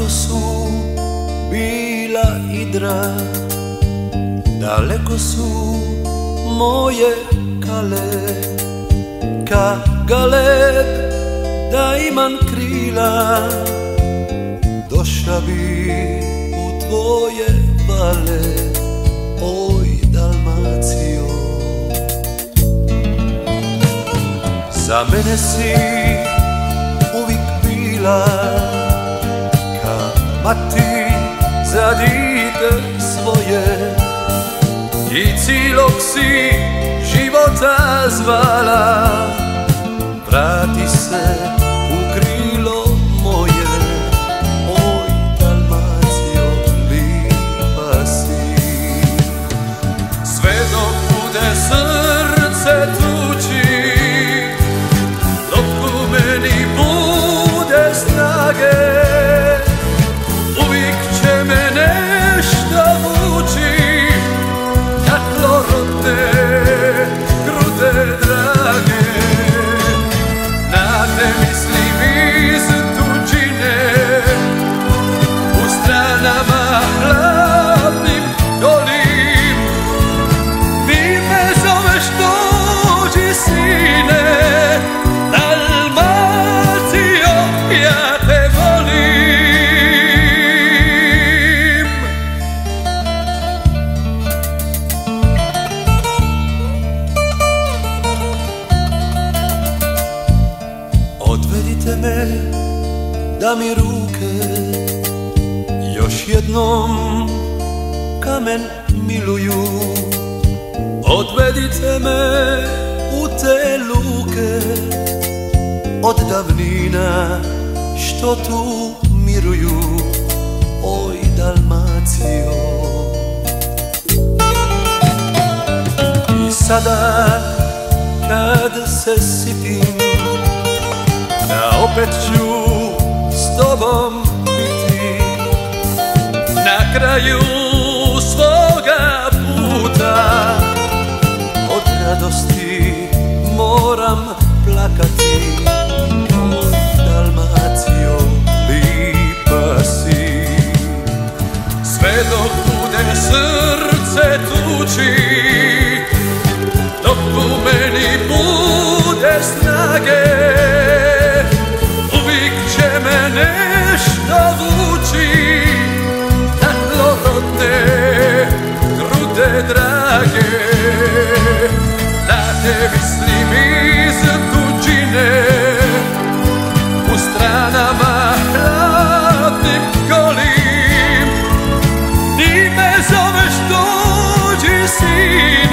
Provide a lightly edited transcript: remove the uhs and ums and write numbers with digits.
Tako su bila Idra, daleko su moje kale. Ka galeb da imam krila, došla bi u tvoje vale, oj Dalmacijo. Za mene si uvijek bila ka mati za dite svoje i cilog si života zvala. Vrati se u krilo moje, oj Dalmacijo, lipa si. Sve dok bude srce tući, dok u meni bude snage, uvijek će me nešto vući na tlo rodne grude drage. Na te mislim iz tuđine, u stranama hladnim golim. Ti me zoveš, dođi sine, Dalmacijo, ja te volim. Odvedite me da mi ruke još jednom kamen miluju. Odvedite me u te luke od davnina što tu miruju, oj Dalmacijo. I sada kad se sitim da opet ću s tobom biti na kraju svoga puta, od radosti moram plakati, oj Dalmacijo, lipa si. Sve dok bude srce tući, dok u meni bude snage, uvijek će me nešto vući na tlo rodne grude drage. Na te mislim iz tuđine, u stranama hladnim golim. Ti me zoveš, dođi sine,